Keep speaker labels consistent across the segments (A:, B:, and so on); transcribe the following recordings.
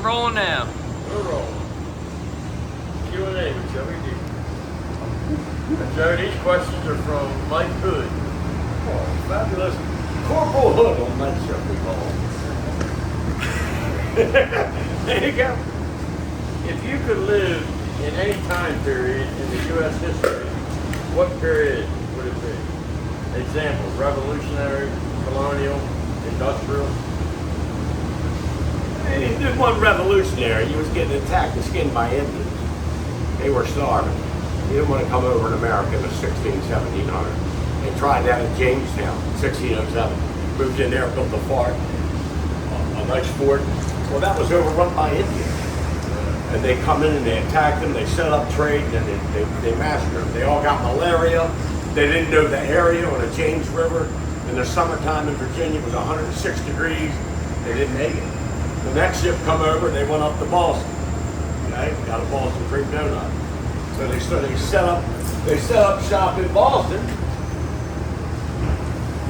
A: rolling now.
B: We're rolling. Q&A with Joey D. And Joe, these questions are from Mike Hood.
C: Oh, fabulous. Corporal Hood on that show we call him.
B: There you go. If you could live in any time period in the U.S. history, what period would it be? Examples: revolutionary, colonial, industrial.
C: And he did one revolutionary. He was getting attacked and skinned by Indians. They were starving. He didn't want to come over in America in the 1700. They tried that in Jamestown, 1607. Moved in there, built a fort, a nice fort. Well, that was overrun by Indians. And they come in and they attacked them, they set up trade, and they massacred them. They all got malaria. They didn't know the area on the James River. In the summertime in Virginia, it was 106 degrees. They didn't make it. The next ship come over, they went up to Boston. Okay, got a Boston cream donut. So they set up shop in Boston,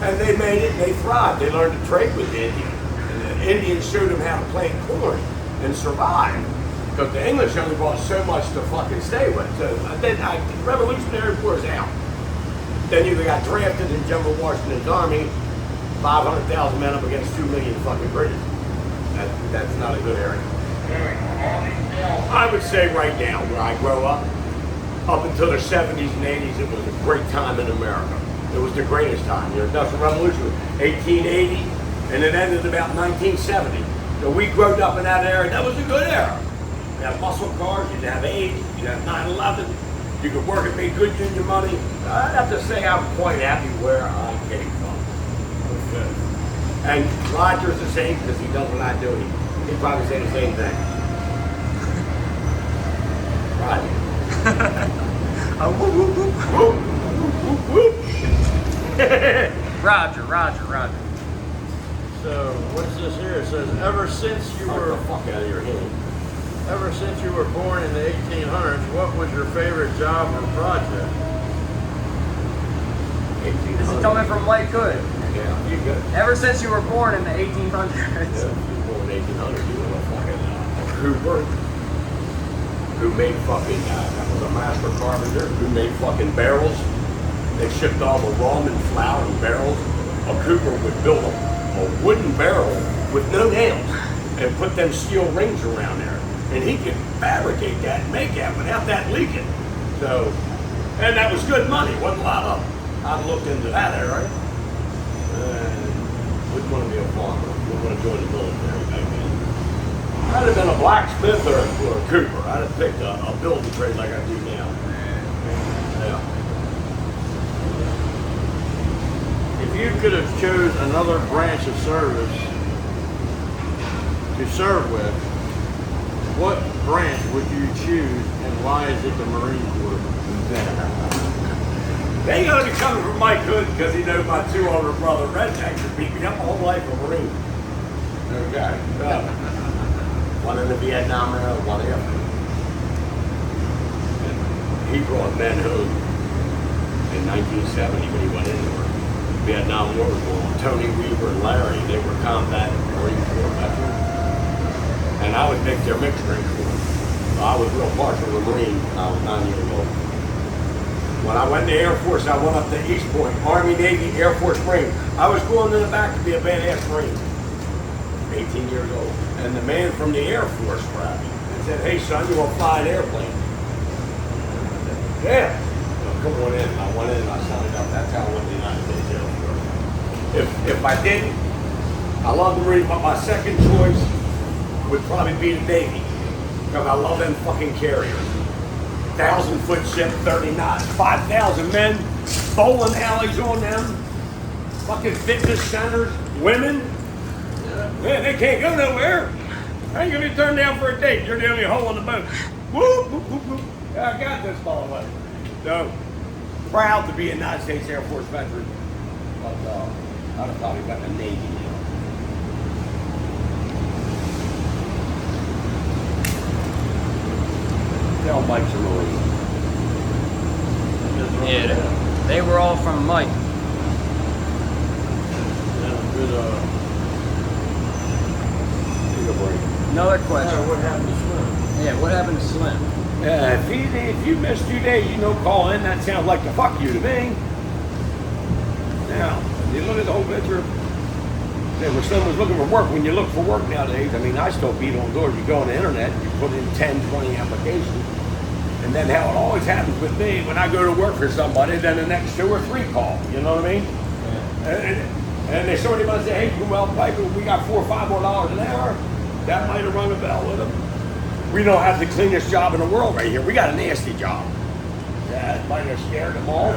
C: and they made it. And they thrived. They learned to trade with the Indians, and the Indians showed them how to plant corn and survive. Because the English only brought so much to fucking stay with. So then the Revolutionary War is out. Then you got drafted in General Washington's army, 500,000 men up against 2 million fucking British. That's not a good area. I would say right now, where I grow up until the 70s and 80s, it was a great time in America. It was the greatest time. The Industrial Revolution was 1880, and it ended about 1970. So we grew up in that area. That was a good era. You had muscle cars, you'd have 80, you'd have 9/11. You could work and make good union money. I'd have to say I'm quite happy where I came from. Okay. And Roger's the same because he does what I do. He'd probably say the same thing. Roger.
A: Whoop, whoop, whoop.
C: Whoop, whoop, whoop.
A: Roger.
B: So what's this here? It says, ever since you
C: Get
B: were
C: the fuck out of your head.
B: Ever since you were born in the 1800s, what was your favorite job or project?
A: This is coming from Mike Hood.
C: Yeah, you good.
A: Ever since you were born in the 1800s.
C: Yeah, if you were born in 1800, you were a fucking Cooper who made fucking, that was a master carpenter who made fucking barrels. They shipped all the rum and flour in barrels. A Cooper would build a wooden barrel with no nails and put them steel rings around there. And he could fabricate that and make that without that leaking. So, and that was good money. Wasn't a lot of them. I looked into that area. Wouldn't want to be a farmer. Wouldn't want to join the military back then. I'd have been a blacksmith or a cooper. I'd have picked a building trade like I do now. Yeah.
B: If you could have chose another branch of service to serve with, what branch would you choose, and why is it the Marine Corps?
C: They only coming from Mike Hood because he knows my two older brother rednecks that beat me up my whole life a Marine. Okay. One in the Vietnam era, one after. And he brought men home in 1970 when he went into it. Vietnam War was going on. Tony Weaver and Larry, they were combat Marine Corps veterans. And I would make their mixed drink for them. So I was real partial to Marine when I was 9 years old. When I went in the Air Force, I went up to East Point, Army, Navy, Air Force, Marine. I was going in the back to be a badass Marine. 18 years old. And the man from the Air Force grabbed me and said, hey son, you want to fly an airplane? I said, yeah. So come on in. I went in and I signed up. That's how I went to the United States Air Force. If I didn't, I love the Marine, but my second choice would probably be the Navy, because I love them fucking carriers. 1,000-foot ship, 30 knots, 5,000 men, bowling alleys on them, fucking fitness centers, women. Man, they can't go nowhere. I ain't gonna be turned down for a date. You're the only hole in the boat. Whoop, whoop, whoop, whoop. Yeah, I got this, by the way. So, proud to be a United States Air Force veteran, but I'd have probably got the Navy now. Tell Mike's a Marine.
A: Yeah, they were all from Mike.
B: Yeah, good,
C: He's a Marine.
A: Another
B: Yeah,
A: question.
B: what happened to Slim?
A: Yeah, what happened to Slim?
C: If you missed 2 days, you know, call in. That sounds like the fuck you to me. Now, you look at the whole picture. When Slim was looking for work, when you look for work nowadays, I mean, I still beat on doors. You go on the internet, you put in 10, 20 applications. And then how it always happens with me, when I go to work for somebody, then the next 2 or 3 call. You know what I mean? And they sort of say, hey, well, Piper, we got $4 or $5 more an hour. That might have rung a bell with them. We don't have the cleanest job in the world right here. We got a nasty job. Yeah, it might have scared them all.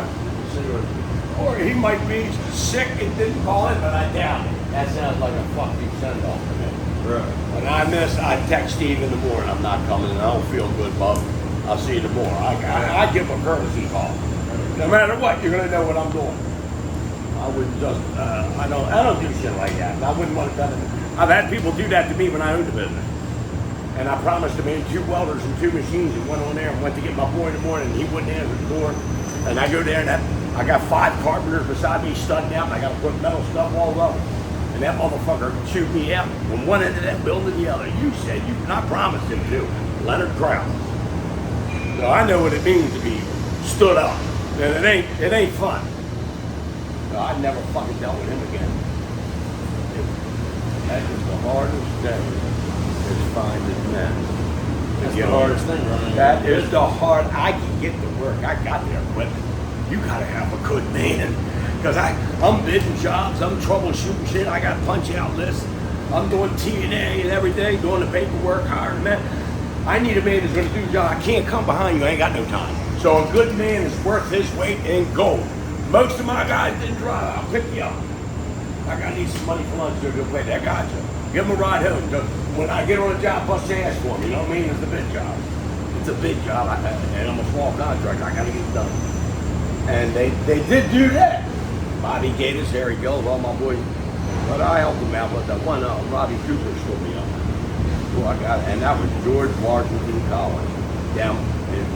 C: Or he might be sick and didn't call in, but I doubt it. That sounds like a fucking send-off to me.
B: Right.
C: When I text Steve in the morning, I'm not coming, and I don't feel good, Bob. I'll see you tomorrow. I give him a courtesy call. No matter what, you're gonna know what I'm doing. I wouldn't just, I don't do shit like that. And I wouldn't want to done it. I've had people do that to me when I owned the business. And I promised him in 2 welders and 2 machines and went on there and went to get my boy in the morning and he wouldn't answer the door. And I go there and I got 5 carpenters beside me studding out and I got to put metal stuff all over. And that motherfucker chewed me out from one end of that building to the other. You said you, and I promised him to. Leonard Krause. So I know what it means to be stood up. And it ain't fun. So I never fucking dealt with him again. That is the hardest day. Is finding men.
B: That's the hardest thing, right?
C: That is the hard. I can get to work. I got the equipment. You gotta have a good man. Because I'm bidding jobs. I'm troubleshooting shit. I got punch out lists. I'm doing T&A and everything, doing the paperwork, hiring men. I need a man that's gonna do the job. I can't come behind you. I ain't got no time. So a good man is worth his weight in gold. Most of my guys didn't drive. I'll pick you up. I need some money for lunch. They're gonna pay that. Gotcha. Give them a ride home. When I get on a job, bust your ass for me. You know what I mean? It's a big job. It's a big job. And I'm a small contractor. I gotta get it done. And they did do that. Bobby Gatus, Harry Gill, all my boys. But I helped them out with that one. Robbie Cooper stood me up. Well, I got it. And that was George Washington College down in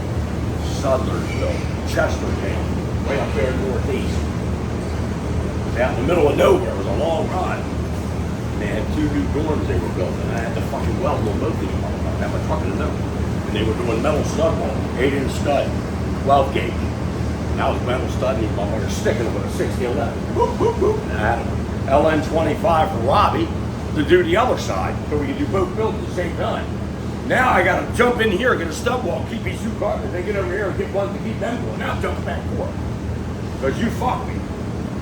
C: Sudlersville, Chestertown, way up there northeast. It was out in the middle of nowhere. It was a long ride. And they had 2 new dorms they were building. And I had to fucking weld on both of them. I had my truck in the middle. And they were doing metal stud wall, 8-inch stud, 12 gauge. And I was metal stud and I was sticking with a 6011. Boop, boop, boop. And I had a LN25 for Robbie to do the other side, so we could do both builds at the same time. Now I gotta jump in here, get a stub wall, keep these 2 carpets, then get over here and get one to keep them going. Now I'm jumping back and forth. Because you fucked me.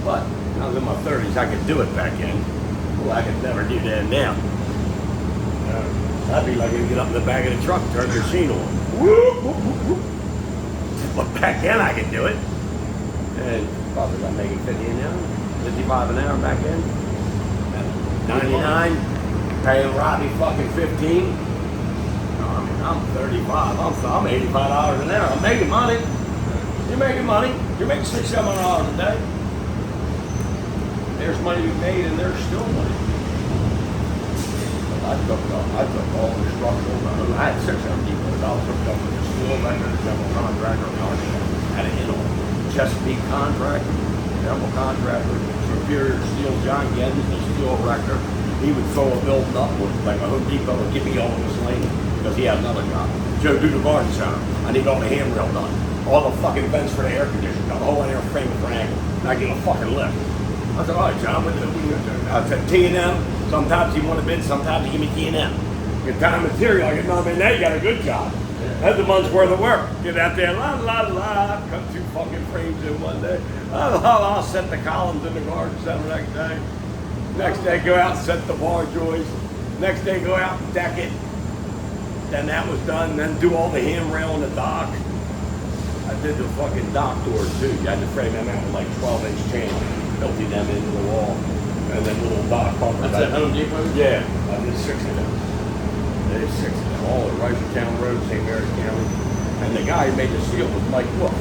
C: But I was in my 30s, I could do it back then. Well, I could never do that now. I'd be like to get up in the back of the truck and turn the machine on. Whoop, whoop, whoop, whoop. But back then I could do it. And probably I'm making 50 an hour, 55 an hour back then. 99, paying Robbie fucking 15. I mean, I'm 35. I'm $85 an hour. I'm making money. You're making money. You're making $600, $700 a day. There's money to be made, and there's still money. I took all the structural. I had 600 people. I was hooked up with a steel vendor, general contractor, had an in-on Chesapeake contractor, general contractor, Superior Steel, John Geddes, the steel erector. He would throw a building up with like a Home Depot and give me all of his lane because he had another job. Joe, do the garden center. I need all the handrail done. All the fucking vents for the air conditioning, got the whole air frame for an angle. And I get a fucking lift. I said, all right, John, what do you do? I said, T&M. Sometimes you want to bid, sometimes you give me T&M. Get time and material, I get nothing. Now you got a good job. That's a month's worth of work. Get out there, la la la, cut 2 fucking frames in one day. I'll set the columns in the garden center next day. Next day, go out and set the bar joists. Next day, go out and deck it. Then that was done. Then do all the handrail on the dock. I did the fucking dock doors too. You had to frame them out with like 12-inch chain. Belted them into the wall. And then little dock bumpers.
B: That's at Home Depot?
C: Yeah, I did 6 of them. I did 6 of them. All at Ricerstown Road, St. Mary's County. And the guy who made the seal was Mike Wolf.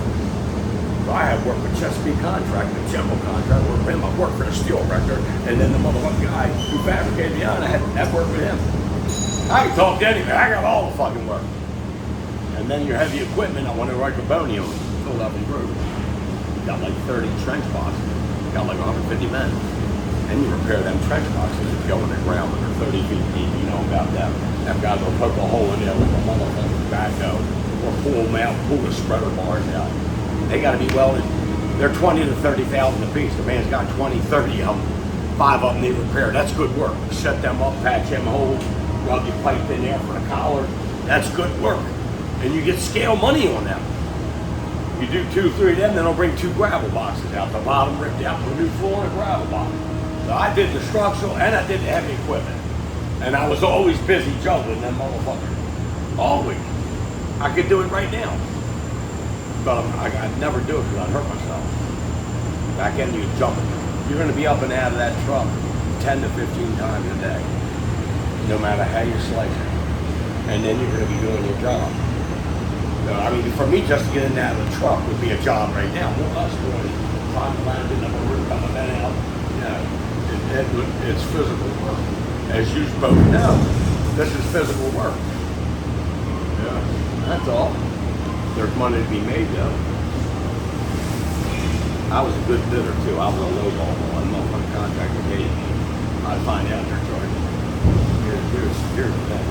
C: So I had worked with Chesapeake Contract, the general contract, worked with him. I worked for the steel erector, and then the motherfucking guy who fabricated the iron, I had worked with him. I can talk to anybody. I got all the fucking work. And then your heavy equipment, I went to Ricoboni on Philadelphia Road. Got like 30 trench boxes. Got like 150 men. Then you repair them trench boxes that go in the ground that are 30 feet deep. You know about them. Them guys will poke a hole in there with a motherfucking backhoe or pull them out, pull the spreader bars out. They got to be welded. They're 20 to 30,000 a piece. The man's got 20, 30 of them. 5 of them need repair. That's good work. Set them up, patch them holes, rub your pipe in there for the collar. That's good work. And you get scale money on them. You do 2, 3 of them, then I'll bring 2 gravel boxes out. The bottom ripped out, put a new floor and a gravel box. So I did the structural and I did the heavy equipment. And I was always busy juggling them motherfuckers. Always. I could do it right now. But I'd never do it because I'd hurt myself. Back end you jumping. You're going to be up and out of that truck 10 to 15 times a day. No matter how you slice it. And then you're going to be doing your job. So, I mean, for me, just to get in and out of the truck would be a job right now. What us doing? Trying to land in the roof, coming in and out. It's physical work. As you both know, this is physical work. Yeah, that's all. There's money to be made, though. I was a good bidder, too. I was a lowball. One motherfucking contractor gave me. I'd find out their charges. Here's the thing.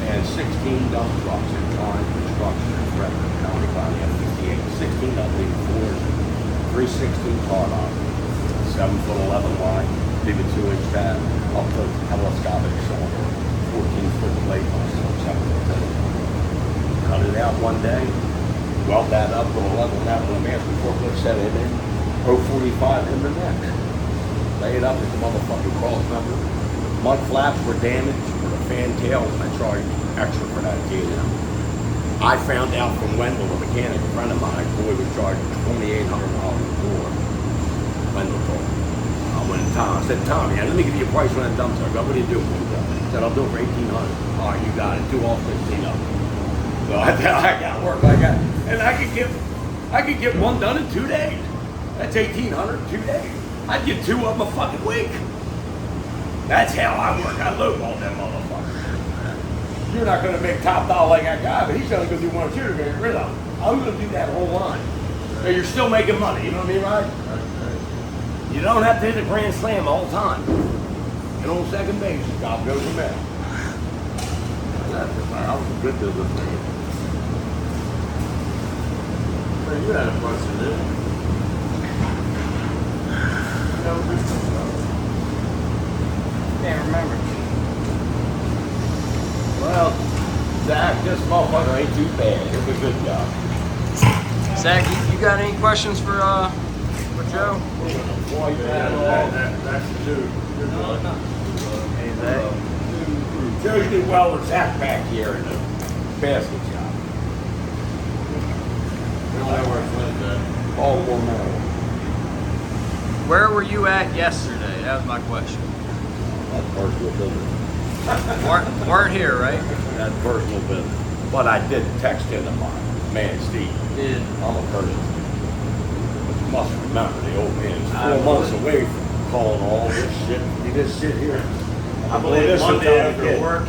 C: And 16 dump trucks in John Construction in Frederick County, County at 58. 16 dump floors, 316 car lock, 7'11" wide, big 2-inch tab, up to telescopic cylinder, 14-foot plate on 7 Cut it out one day, weld that up, put a level that with a master forklift, set it in, 045 in the next. Lay it up at the motherfucking cross member. Mud flaps were damaged for the fan tail, and I charged extra for that T&M. I found out from Wendell, a mechanic, a friend of mine, boy was charging $2,800 for Wendell told me. I went to Tom. I said, Tom, yeah, let me give you a price on that dump truck. What do you do for it? He said, I'll do it for $1,800. All right, you got it. 2 off, 15 up. So I got work. And I could get one done in 2 days. That's $1,800 in 2 days. I'd get 2 of them a fucking week. That's how I work. I lowball them motherfuckers. You're not going to make top dollar like that guy, but he's going to go do 1 or 2 to get rid of them. I'm going to do that whole line. So you're still making money. You know what I mean, right? You don't have to hit a grand slam all the time. And on second base, God goes from there. I was a good businessman.
B: Man, you had a question, didn't you?
A: Can't remember.
C: Well, Zach, this motherfucker ain't too bad. It was a good job.
A: Zach, you got any questions for Joe?
B: That's the dude.
A: Hey, Zach.
C: Joe did well with Zach back here in the basket shop. Baltimore, Maryland.
A: Where were you at yesterday? That was my question.
C: That's personal business.
A: Weren't here, right?
C: That's personal business. But I did text him tomorrow. Man, Steve.
A: Yeah.
C: I'm a person. But you must remember the old man's 4 months away from calling all this shit. He just sit here.
B: I believe
C: this
B: Monday
C: sometime
B: after
C: again.
B: work,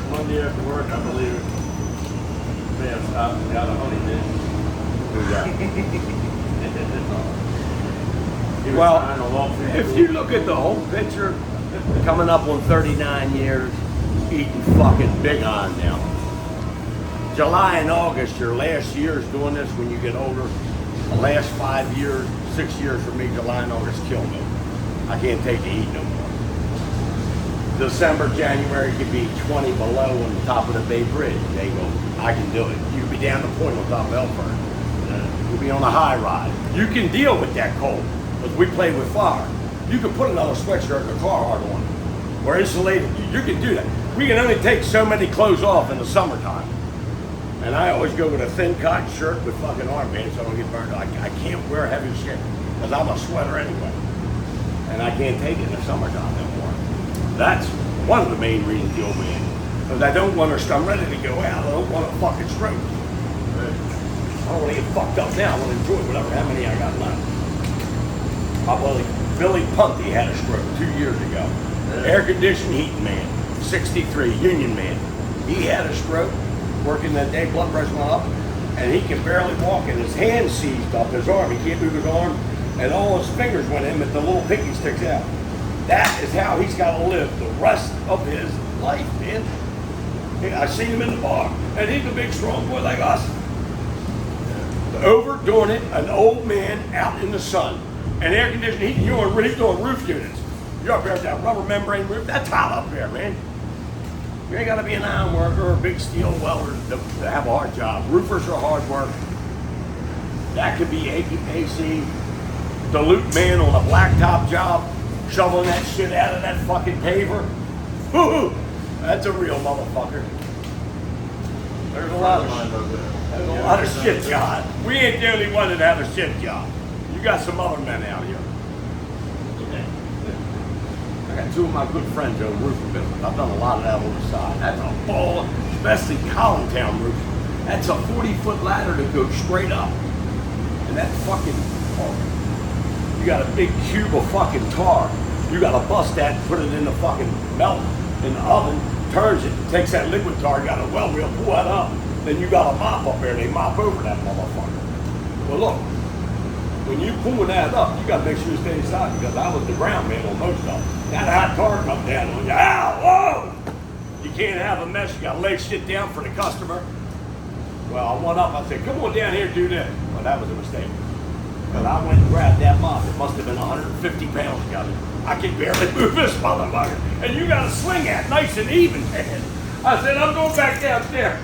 B: I believe man stopped and got a honey dish.
C: Who's that?
B: He was
C: Well,
B: trying to walk through
C: if
B: the
C: you
B: door.
C: look at the whole picture, coming up on 39 years, eating fucking big on now. July and August, your last years doing this when you get older. The last 5 years, 6 years for me, July and August kill me. I can't take the heat no more. December, January could be 20 below on the top of the Bay Bridge. They go, I can do it. You could be down the point on top of Elford. You'll be on a high ride. You can deal with that cold, because we play with fire. You can put another sweatshirt in the car hard on. We're insulated. You can do that. We can only take so many clothes off in the summertime. And I always go with a thin cotton shirt with fucking armbands so I don't get burned. I can't wear heavy shit, because I'm a sweater anyway. And I can't take it in the summertime no more. That's one of the main reasons the old man. Because I don't want to, I'm ready to go out. I don't want to fucking stroke. I don't want to get fucked up now. I want to enjoy whatever, how many I got left. My buddy Billy Punty had a stroke 2 years ago. Air conditioned heating man, 63, union man. He had a stroke, working that day, blood pressure went up, and he can barely walk, and his hand seized up his arm. He can't move his arm, and all his fingers went in, but the little pinky sticks out. That is how he's got to live the rest of his life, man. Yeah, I seen him in the bar, and he's a big, strong boy like us. Overdoing it, an old man out in the sun, and air conditioning, he's doing roof units. You're up there with that rubber membrane roof, that's hot up there, man. You ain't got to be an iron worker or a big steel welder to have a hard job. Roofers are hard work. That could be AC, dilute man on a blacktop job, shoveling that shit out of that fucking paver. Woo-hoo. That's a real motherfucker. There's a lot of shit jobs. We ain't the only one that have a shit job. You got some other men out here. I got two of my good friends own roofing business. I've done a lot of that on the side. That's a ball, especially Collintown roofs. That's a 40-foot ladder that goes straight up. And that's fucking hard. You got a big cube of fucking tar. You gotta bust that and put it in the fucking melt in the oven, turns it, takes that liquid tar, you got a well wheel, pull that up. Then you got a mop up there, they mop over that motherfucker. Well look, when you pulling that up, you gotta make sure you stay inside because I was the ground man on most of them. That hot tar come down on you, ow, whoa! You can't have a mess, you gotta lay shit down for the customer. Well, I went up, I said, come on down here and do this. Well, that was a mistake. Because I went and grabbed that mop, it must have been 150 pounds, got it. I can barely move this motherfucker. And you gotta swing that nice and even, man. I said, I'm going back downstairs.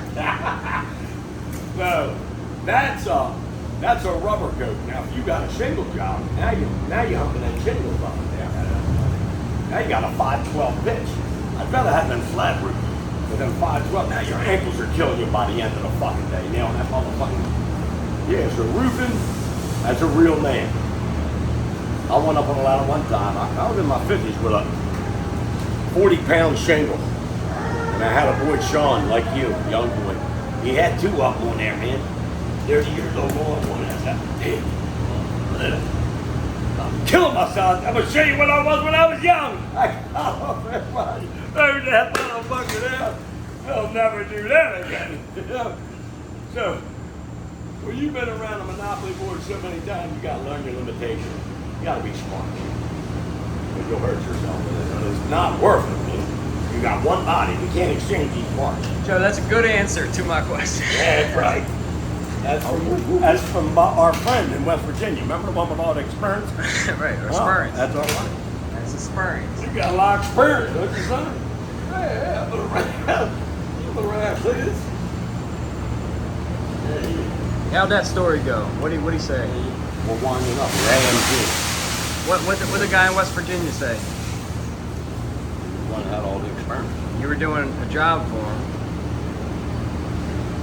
C: So, that's a rubber coat. Now, if you got a shingle job, now you're humping that shingle up there. Now you got a 512 pitch. I'd rather have them flat roof. But then 512, now your ankles are killing you by the end of the fucking day. Nailing that motherfucking. Yeah, so roofing, that's a real man. I went up on a ladder one time. I was in my 50s with a 40-pound shingle. And I had a boy, Sean, like you, young boy. He had two up on there, man. 30 years old on one. I said, damn. I'm killing myself. I'm going to show you what I was when I was young. I got off everybody. Throw that motherfucker down. They'll never do that again. So, when you've been around a Monopoly board so many times, you got to learn your limitations. You gotta be smart. But you'll hurt yourself with it. And it's not worth it, man. You got one body. We can't exchange these parts.
A: Joe, that's a good answer to my question.
C: Yeah, that's right. That's from our friend in West Virginia. Remember the one with all the experience?
A: Right, or experience.
C: That's all right.
A: That's experience.
C: You got a lot of experience, don't you, son? Yeah, a little right. Look at this.
A: How'd that story go? What'd he say?
C: We're winding up. We're AMG.
A: What the guy in West Virginia say?
C: One had all the experience.
A: You were doing a job for him.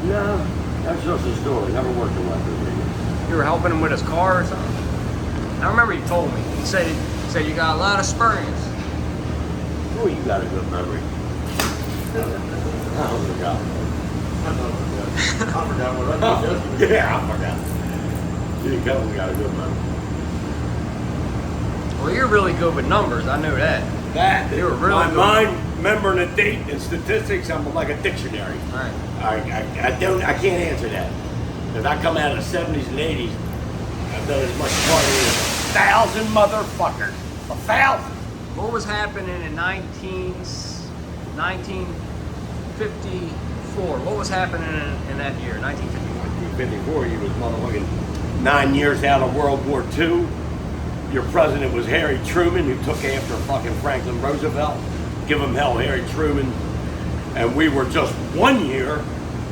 C: No, that's just a story. Never worked in West Virginia.
A: You were helping him with his car or something? I remember you told me. You said you got a lot of experience.
C: Oh, you got a good memory. I forgot. I forgot what I did. Yeah, I forgot. You definitely got a good memory.
A: Well, you're really good with numbers. I know that.
C: You were really my mind remembering a date and statistics. I'm like a dictionary.
A: All right.
C: I can't answer that because I come out of the 70s and 80s. I've done as much partying as 1,000 motherfuckers. 1,000.
A: What was happening in 1954? What was happening in that year, 1954?
C: 1954, he was motherfucking 9 years out of World War II. Your president was Harry Truman, who took after fucking Franklin Roosevelt. Give him hell, Harry Truman. And we were just 1 year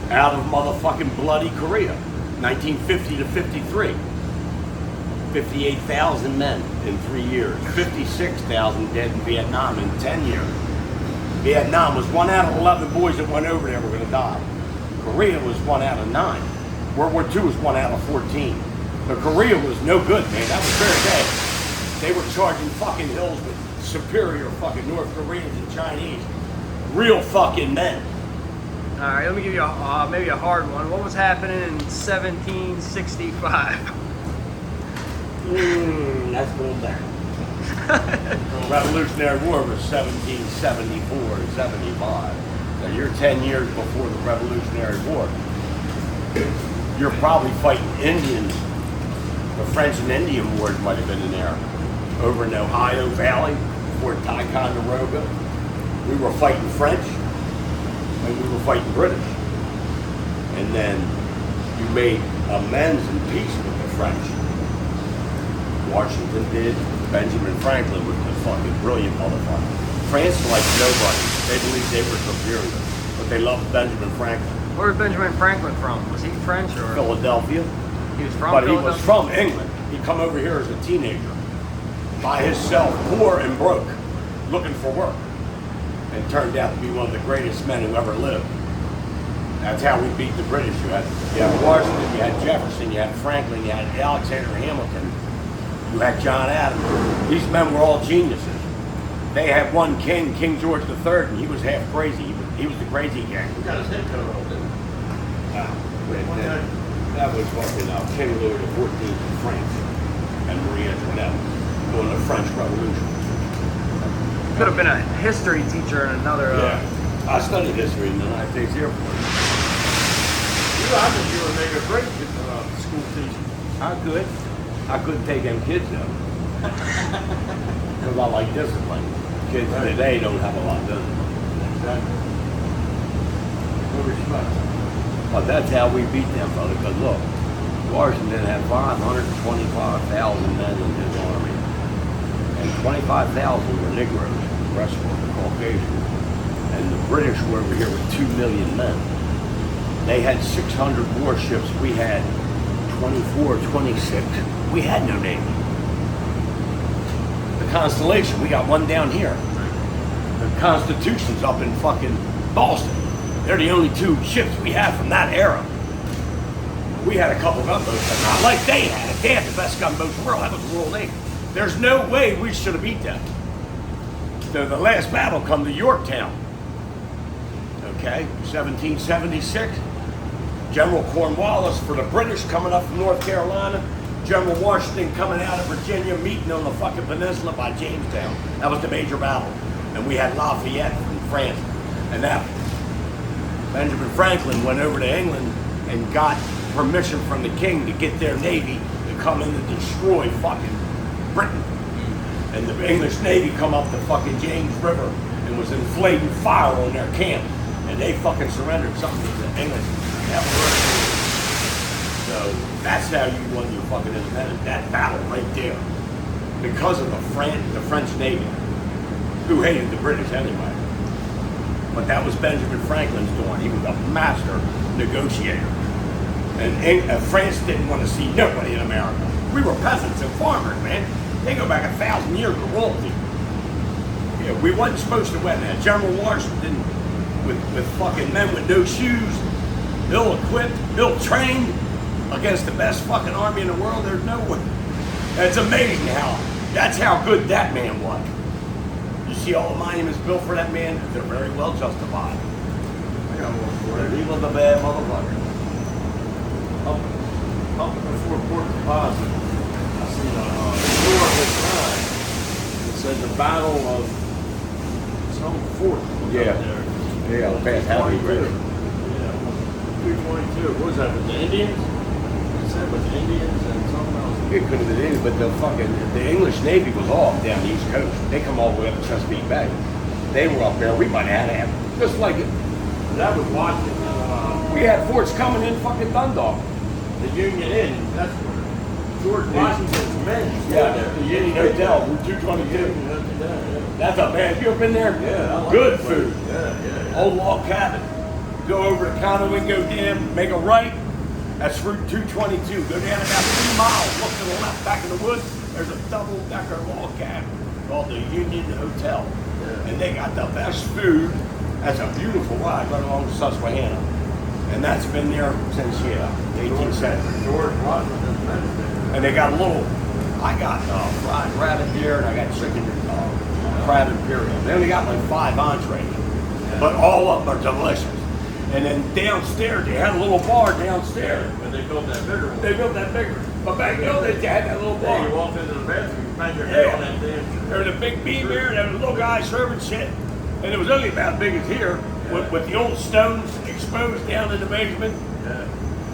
C: out of motherfucking bloody Korea, 1950 to 53. 58,000 men in 3 years. 56,000 dead in Vietnam in 10 years. Vietnam was 1 out of 11 boys that went over there were gonna die. Korea was 1 out of 9. World War II was 1 out of 14. But Korea was no good, man. That was very bad. They were charging fucking hills with superior fucking North Koreans and Chinese. Real fucking men.
A: All right, let me give you maybe a hard one. What was happening in 1765?
C: That's a little down. Revolutionary War was 1774 to 75. So you're 10 years before the Revolutionary War. You're probably fighting Indians. The French and Indian Wars might have been in there. Over in the Ohio Valley, Fort Ticonderoga. We were fighting French, and we were fighting British. And then you made amends and peace with the French. Washington did. Benjamin Franklin was a fucking brilliant motherfucker. France like nobody. They believed they were superior, but they loved Benjamin Franklin.
A: Where was Benjamin Franklin from? Was he French or?
C: Philadelphia.
A: He was from
C: But he
A: Philadelphia?
C: was from England. He come over here as a teenager, by himself, poor and broke, looking for work, and turned out to be one of the greatest men who ever lived. That's how we beat the British. You had Washington, you had Jefferson, you had Franklin, you had Alexander Hamilton, you had John Adams. These men were all geniuses. They had one king, King George III, and he was half crazy. He was the crazy king.
B: He got his head cut off, didn't
C: That was fucking King Louis XIV in France and Marie Antoinette during the French Revolution.
A: Could have been a history teacher in another.
C: I studied history in the United States Air Force.
B: I think you would make a great school teacher.
C: I couldn't take them kids though. Because I like discipline. Kids today don't have a lot of discipline.
B: Exactly. No respect.
C: But that's how we beat them, brother. Because look, Washington had 525,000 men in his army. And 25,000 were Negroes. The rest were Caucasians. And the British were over here with 2 million men. They had 600 warships. We had 24, 26. We had no navy. The Constellation, we got one down here. The Constitution's up in fucking Boston. They're the only two ships we have from that era. We had a couple gunboats, but not like they had it. They had the best gunboats in the world. That was the Royal Navy. There's no way we should have beat them. So the last battle come to Yorktown. Okay, 1776. General Cornwallis for the British coming up from North Carolina. General Washington coming out of Virginia, meeting on the fucking peninsula by Jamestown. That was the major battle. And we had Lafayette from France. And that Benjamin Franklin went over to England and got permission from the king to get their navy to come in and destroy fucking Britain. And the English Navy come up the fucking James River and was inflating fire on their camp. And they fucking surrendered something to the English. So that's how you won your fucking independence. That battle right there. Because of the French Navy, who hated the British anyway. But that was Benjamin Franklin's doing. He was a master negotiator. And France didn't want to see nobody in America. We were peasants and farmers, man. They go back 1,000 years to royalty. Yeah, we wasn't supposed to win that. General Washington, with fucking men with no shoes, ill-equipped, ill-trained, against the best fucking army in the world, there's no way. It's amazing that's how good that man was. You see all the monuments built for that man, they're very well justified.
B: I got one for it.
C: He was a bad motherfucker.
B: Up before Port Deposit, I seen a historical sign that said the Battle of some fort.
C: Yeah.
B: Up there.
C: Yeah, past Happy River.
B: Yeah, 222. What was that, with the Indians? It said with the Indians and something else.
C: It could have been any, but the English Navy was off down the East Coast. They come all the way up to Chesapeake Bay. They were up there. We might have had them. Just like it.
B: That was Washington.
C: We had forts coming in fucking Dundalk.
B: The Union Inn, that's where George Washington's men stayed there.
C: The Union Hotel, Route 222. That's a bad. You ever been there?
B: Yeah, I like
C: Good
B: that place.
C: food.
B: Yeah.
C: Old log cabin. Go over to Conowingo Dam, make a right. That's Route 222. Go down about 3 miles, look to the left, back in the woods. There's a double-decker log cabin called the Union Hotel.
B: Yeah.
C: And they got the best food. That's a beautiful ride right along Susquehanna. And that's been there since, the 18th century.
B: George Washington's men stayed there.
C: And they got a little, I got fried rabbit here, and I got chicken crab imperial. They only got like 5 entrees, but all of them are delicious. And then downstairs, they had a little bar downstairs.
B: But they built that bigger one.
C: They built that bigger. But back then, they had that little
B: Yeah, you
C: bar.
B: walked into the bathroom, you bang your head on that damn.
C: There was a big beam there, and there was a little guy serving shit. And it was only about as big as here, with the old stones exposed down in the basement.
B: Yeah.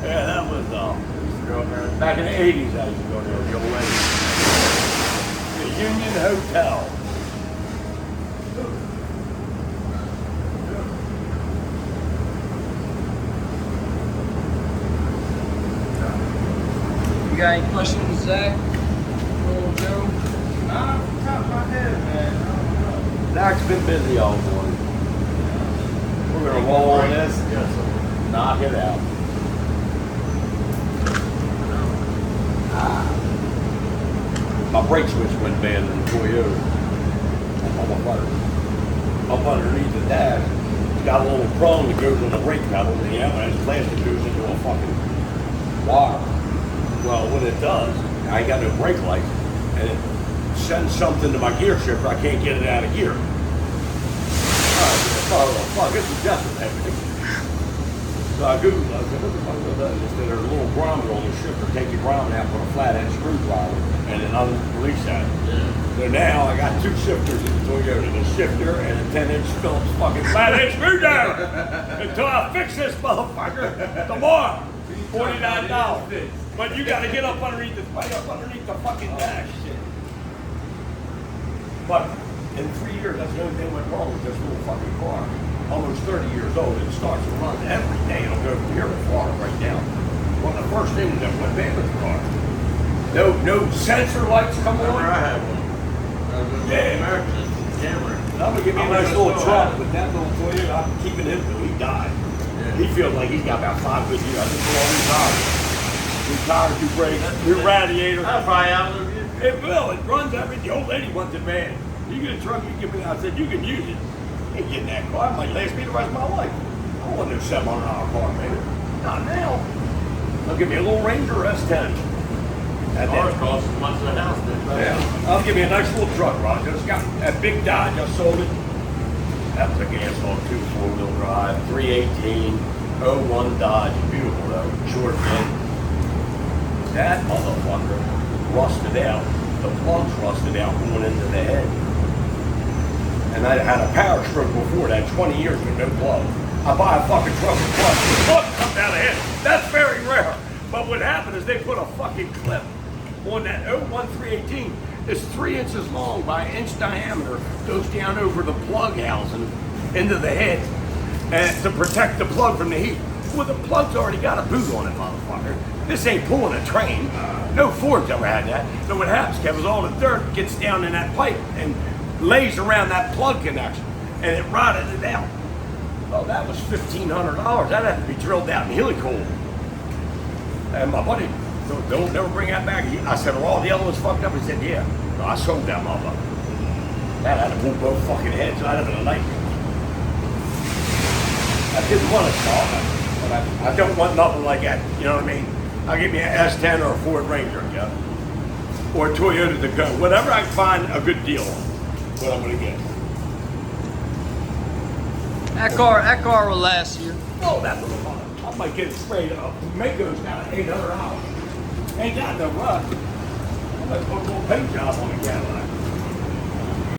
C: Yeah, that was,
B: Used to go up there.
C: back in the 80s, I used to go there with the old lady. The Union Hotel.
A: got any questions, Zach? Little Joe?
B: Nah, off the top of my head, man. I don't know.
C: Zach's been busy all morning. We're gonna roll on this,
B: Yes, sir.
C: knock it out. My brake switch went bad in the Toyota. I'm up underneath the dash. It's got a little prong that goes on the brake pedal. The evidence plastic goes into a fucking wire. Well, what it does, I ain't got no brake lights, and it sends something to my gear shifter. I can't get it out of gear. Oh, fuck, this is just everything. So I Googled, I said, what the fuck is that? They said there's a little grommet on the shifter. Take your grommet out, put a flathead screwdriver, and then unrelease that. So now I got two shifters in the Toyota, the shifter and a 10-inch Phillips fucking flathead screwdriver. Until I fix this motherfucker tomorrow. $49. But you gotta get up underneath the fucking dash. But in 3 years, that's the only thing went wrong with this little fucking car. Almost 30 years old, it starts to run every day. It'll go from here to Florida right now. One of the first things that went bad with the car. No sensor lights come
B: Remember,
C: on.
B: I had one.
C: Yeah.
B: American Camry.
C: I'm gonna give you a nice little truck, but that little Toyota, I'm keeping him till he died.
B: Yeah.
C: He feels like he's got about 5 good years. I just put all these tires. New tires, new brakes, new radiator.
B: I'll probably outlive you.
C: It will. It runs everything. The old lady wants it bad. You get a truck, you give me that. I said, you can use it. Ain't getting that car. It might last me the rest of my life. I don't want no $700 car, man. Not now. They'll give me a little Ranger S10. And
B: Ours
C: then,
B: costs as much as a house did.
C: yeah, I'll give me a nice little truck, Roger. It's got that big Dodge. I sold it. That was a gas on 2 4-wheel drive, 318, 01 Dodge. Beautiful though. Short end. That motherfucker rusted out. The plugs rusted out going into the head. And I had a power stroke before that, 20 years with no plug. I buy a fucking truck with plugs. The plug comes out of the head. That's very rare. But what happened is they put a fucking clip on that 01 318. It's 3 inches long by 1 inch diameter. Goes down over the plug housing into the head and to protect the plug from the heat. Well, the plug's already got a boot on it, motherfucker. This ain't pulling a train. No Ford's ever had that. So what happens, Kev, is all the dirt gets down in that pipe and lays around that plug connection, and it rotted it out. Well, that was $1,500. That had to be drilled out in helicoil. And my buddy, don't never bring that back. I said, are all the other ones fucked up? He said, yeah. No, I sold that motherfucker. That had to move both fucking heads out of the night. I didn't want to sell it, but I don't want nothing like that. You know what I mean? I'll give me an S10 or a Ford Ranger, yeah? Or a Toyota to go. Whatever I can find a good deal on, what I'm gonna get.
A: That car will last you.
C: Oh, that little one. I might get it sprayed up. Mako's got $800. Ain't got no rust. I might put a little paint job on the Cadillac.